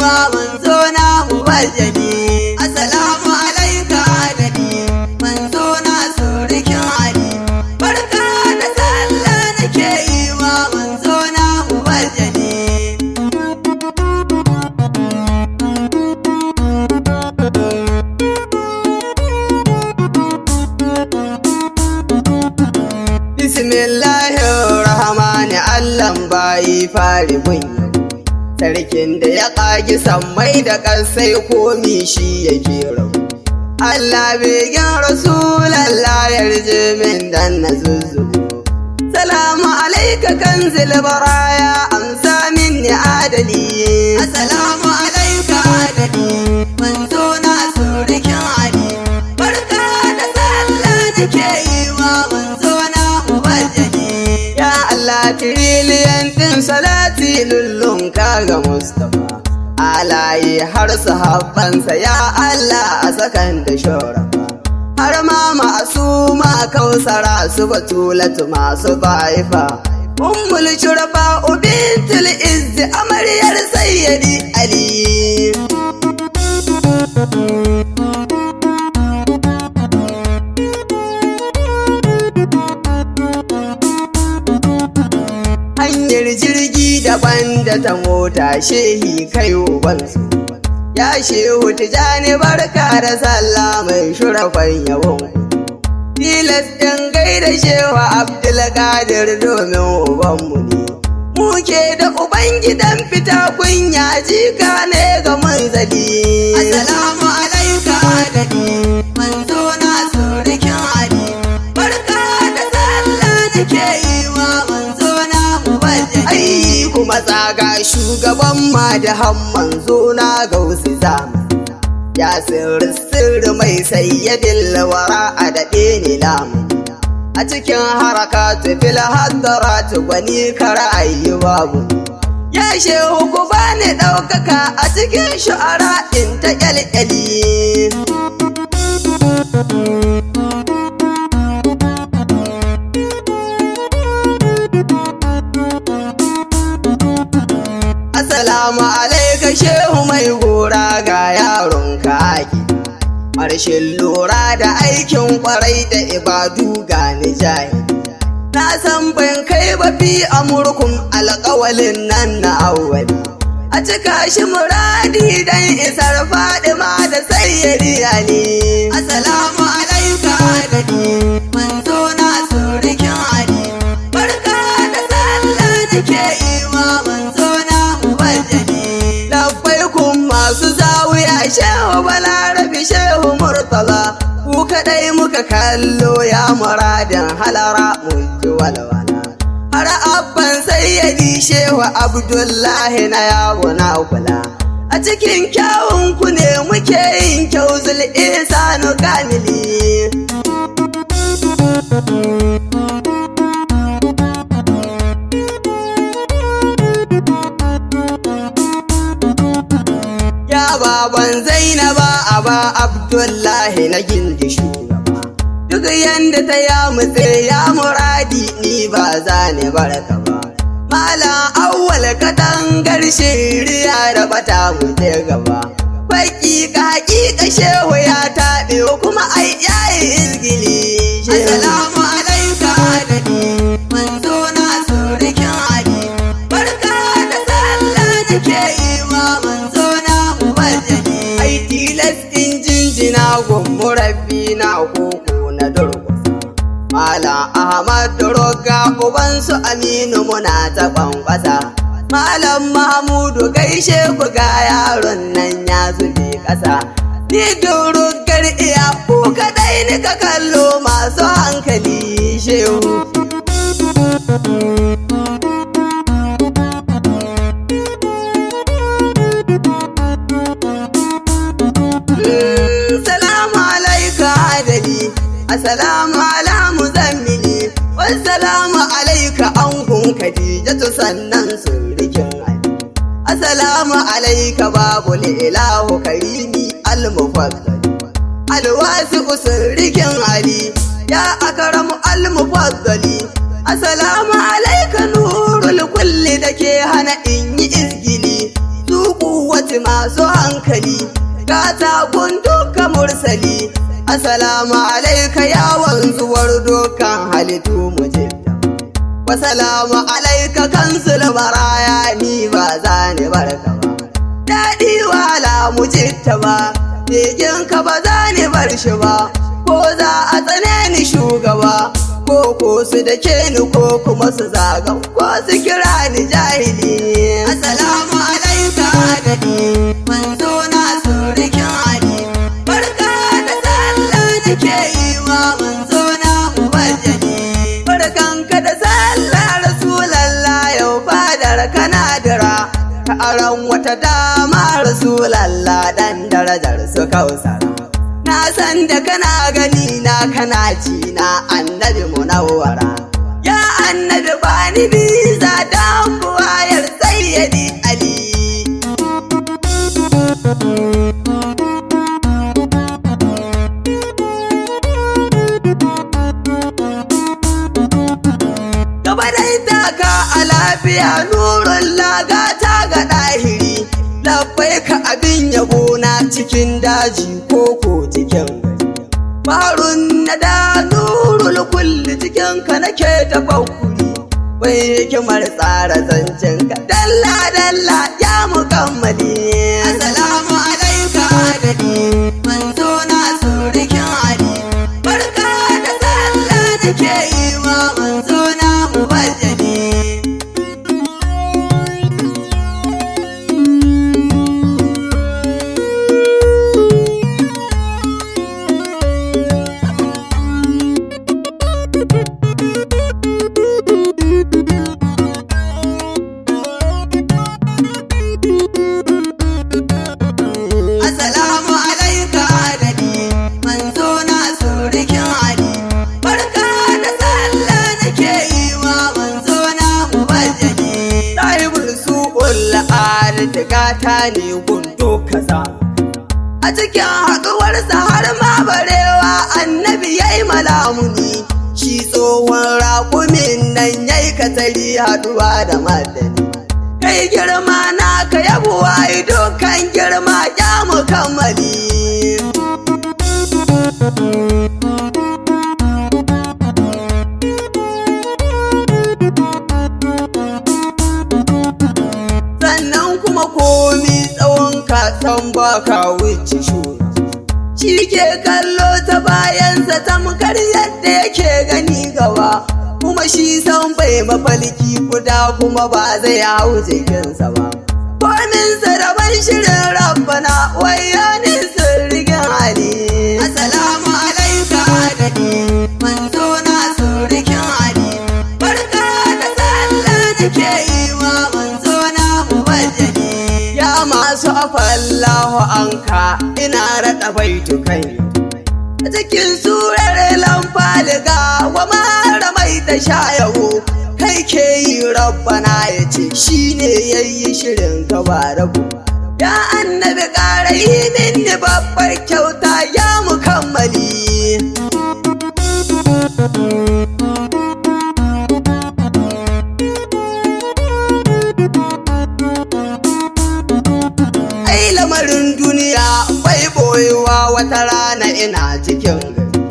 wa manzo na mubajjali. Assalamu alaika adali, manzo na surikin Ali. Barka da sallah nake yi wa manzo na mubajjali. Bismillahirrahmani Allahn bayi fari mun sarkin da ya ƙagi sammai da ƙarsai komi shi yake rabu. Allah begen Rasulallah yarje min dan na zuzzubu. Salamu alaika kanzil baraya amsa minni adali. Assalamu alaika adali, manzo na surikin Ali. Barka da sallah nake yi wa manzo na mubajjali. Ya Allah tiriliyan din salati lullun kaga Mustapha. Alaye har sahabbansa ya Allah a sakan da shorafa. Har ma ma'asuma kausara su batulatu masu baifa. Ummul shurafa ubintul izzi amaryar sayyidi Ali. Hanyar jirgi daban da ta mota shehi kai ubansu. Ya shehu tijani barka da sallah mai shurafan yawon. Tilas ɗin gaida shewa Abdulkadir domin ubanmu ne. Muke da ubangidan fita kunya jika ne ga manzali. Assalamu alaika adali, manzo na surikin Ali. Barka da sallah nake yi wa manzo na mubajjali. Ai kuma tsaga shugaban ma da manzo na gausi zamani. Ya sirri mai sayyadin lawara a daɗe ni lamu. A cikin harakatu fil haddaratu gwani kara ayi babu. Ya shehu ku bani ɗaukaka a cikin shu'ara in ta ƙyalƙyali. Assalamu alaika shehu mai gora ga yaron kaki. Marshin lura da aikin kwarai da ibadu ga nijayi. Na san ban kai ba fi amurkum alƙawalin nan na awwali. A cika shi muradi dan isar Fadima da sayyidi Ali. Assalamu alaika adali, manzo na surikin Ali. Barka da sallah nake yi wa manzo na mubajjali. Labbaikum masu zawiya shehu balarabi shehu murtala. Ku kaɗai muka kallo ya muradin halara mun ji walwala. Har abban sayyidi shehu Abdullahi na yawo na kula. A cikin kyawun ku ne muke yin kyau zul'isanu kamili. Ya baban Zainaba aba Abdullahi na gindi shugaba. Duk yanda ta ya mutse ya muradi ni ba za ni barka ba. Malam awwal katangar shiriya da bata mute gaba. Hakika shehu ya taɓe kuma ai yayi izgili. Assalamu alaika adali, manzo na surikin Ali. Barka da sallah nake yi wa manzo na mubajjali. Ai tilas in jinjina gun murabbi na koko na durkusa. Malam Ahmad Roga ubansu Aminu muna ta kwankwasa. Malam Mahmudu gaishe ku ga yaron nan ya zube ƙasa. Ni durugar iya ku kaɗai ni ka kallo masu hankali shehu. Salamu alaika adali, assalamu ala muzammili. Wassalamu alaika angun Khadijatu sannan surikin Ali. Assalamu alaika babul ilahu karimi al-mufaddal. Alwasi'u surikin Ali ya akramu al-mufaddali. Assalamu alaika nurul kulli dake hana in yi izgili. Su kuwati wuce masu hankali, gata gun duka mursali. Assalamu alaika ya wanzuwar dukkan halittu mujibta. Wasalamu alaika kansul baraya ni ba za ni barka ba. Daɗi wala mujibta ba, beginka ba za ni bar shi ba. Ko za a tsane ni shugaba, ko su da ke ni ko kuma su zaga, ko su kira ni jahili. Assalamu alaika adadi, manzo na surikin Ali. Barka da sallah nake yi wa manzo na mubajjali. Barkanka da sallah Rasulallah, yau fadar kana dira. Ka aron wata dama Rasulallah, dan darajar su kausara. Na san da kana gani na kana ci na annabi munawwara. Ya annabi bani biza dan buwayar sayyidi Ali. Gaba dai taka a lafiya nurun lagata ga ɗahiri. Labbai ka abin yabo na cikin daji ko cikin gari. Farun na da nurul kulli cikin ka nake tafakkuri. Bai hikimar tsara zancen ka dalla dalla ya mukammali. Assalamu alaika adadi, manzo na surikin Ali. Barka da sallah nake yi wa manzo na mubajjali. Assalamu alaika adadi, manzo na surikin Ali. Barka da sallah nake yi wa manzo na mubajjali. Sahibul su'ul artigata ne gunto kaza. A cikin haɗuwarsa har ma barewa annabi yayi malamuni. Shi tsohon raƙumin nan yayi katari haɗuwa da madani. Kai girma naka yabuwa dukkan girma ya mukammali. Sannan kuma komi tsawon kasan baka wuce shura. Shi ke kallo ta bayansa tamkar yadda yake gani gaba. Kuma shi san bai mafalki guda kuma ba zai hau jikinsa ba. Kominsa da ban shirin rabbana wayanin sirrikin Ali. Assalamu alaika adadi, manzo na sirrikin Ali. Barka da sallah nake yi wa manzo na mubajjali. Ya masu afallahu anka ina raɗa baitukai. A cikin surar lamfaliga wa mara mai ta shayawo. Kai ke yi rabbana ya ce shi ne ya yi shirin ka ba rabu. Ya annabi ƙara yi minni babbar kyauta ya mukammali. Ai lamarin duniya bai boyewa wata rana ina cikin gari.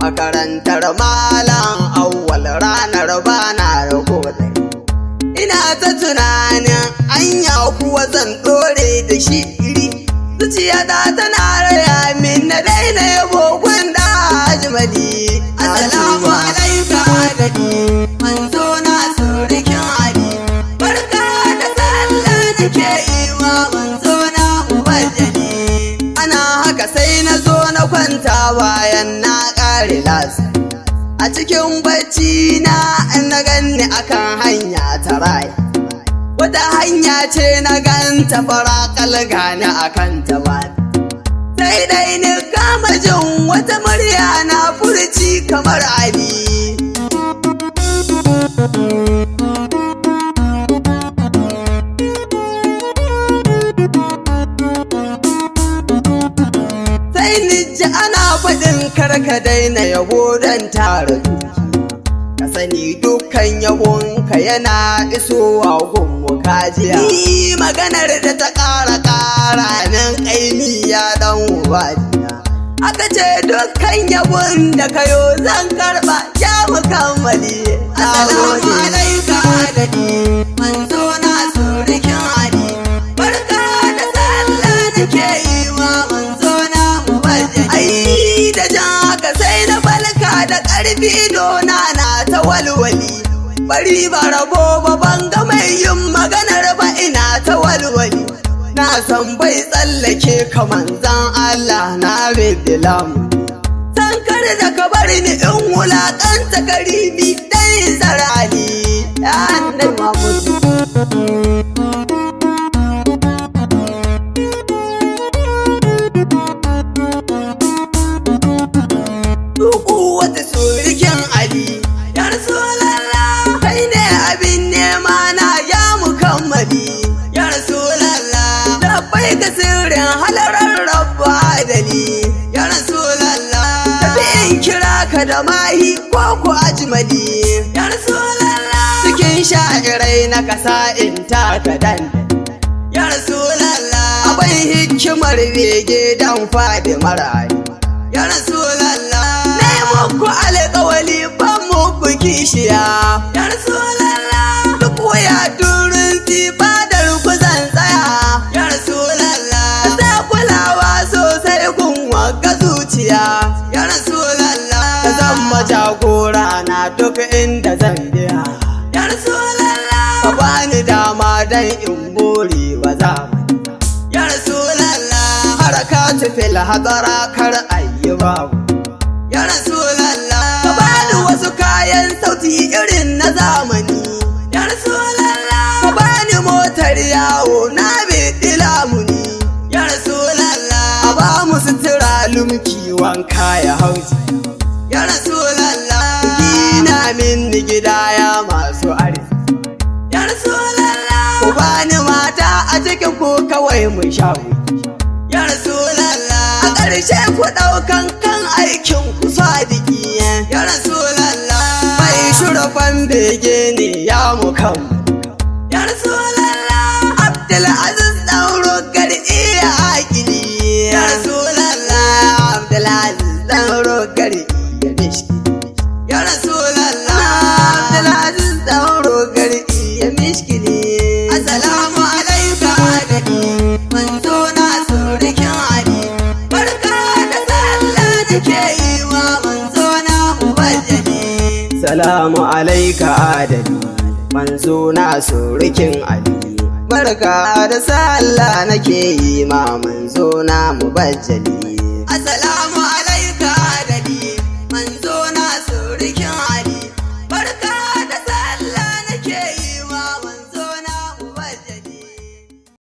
Makarantar malam awwal ranar bana rahoton. Ina ta tunanin anya kuwa zan dore da shi iri. Zuciyata tana raya min na daina yabo gwanda ajmali. Assalamu alaika adadi, manzo na surikin Ali. Barka da sallah nake yi wa manzo na mubajjali. Ana haka sai na zo na kwanta bayan na ƙare lasa. A cikin bacci na ganni akan hanya ta rai. Wata hanya ce na ganta farakal gani akan ta ba. Sai dai ni kama jin wata murya na furci kamar Ali. Sai ni ji ana faɗin karka daina yabo don tara duki. Ka sani dukkan yabon ka ka yana isowa gunmu kajiya. Ni maganar da ta ƙara nan ƙaimi ya ɗan ubajiya. Aka ce dukkan yabon da kayo zan karɓa ya mukammali. Assalamu alaika adadi manzo na surikin Ali. Barka da sallah nake yi wa manzo na mubajjali. Ai da jan haka sai na balka da ƙarfi dona na ta walwali. Bari ba rabo ba ban ga mai yin maganar ba ina ta walwali. Na san bai tsallake ka manzan Allah na bibila mu. Sankar da ka bari ni in wulaƙanta karibi dai zarali. Ya annai Muhammadu. Duku wata surikin Ali. Ya Rasulallah kai ne abin nema na ya mukammali. Ya Rasulallah labbai ka sirrin halarar rabba adali. Ya Rasulallah tafi in kira ka da mahi ko ku ajmali. Ya Rasulallah cikin sha'irai na kasa in taka dandali. Ya Rasulallah abai hikimar bege dan fadi marari. Ya Rasulallah na yi muku alƙawali ban muku kishiya. Ya Rasulallah duk waya turin fadar ku zan tsaya. Ya Rasulallah sa kulawa sosai kun wagga zuciya. Ya Rasulallah ka zama jagora na duk inda zan biya. Ya Rasulallah ka bani dama dan in more wa zamani. Ya Rasulallah harakatu fil hadara kar ayi babu. Ya Rasulallah ka bani wasu kayan sauti irin na zamani. Ya Rasulallah ka bani motar yawo na biɗi lamuni. Ya Rasulallah a ba mu sutura lumki wanka ya hauji. Ya Rasulallah gina min gida ya masu arziki. Ya Rasulallah ku bani mata a cikin ku kawai mu shawo. Ya Rasulallah a ƙarshe ku ɗaukan kan aikin ku sadiki. Ya Rasulallah mai shurafan bege ne ya mukammali. Ya Rasulallah Abdulaziz ɗan rogar iya akili. Ya Rasulallah Abdulaziz ɗan rogar iya mishkili. Ya Rasulallah Abdulaziz ɗan rogar iya mishkili. Assalamu alaika adadi manzo na surikin Ali. Barka da sallah nake yi wa manzo na mubajjali. Salamu alaika adadi manzo na surikin Ali. Barka da sallah nake yi ma manzo na mubajjali.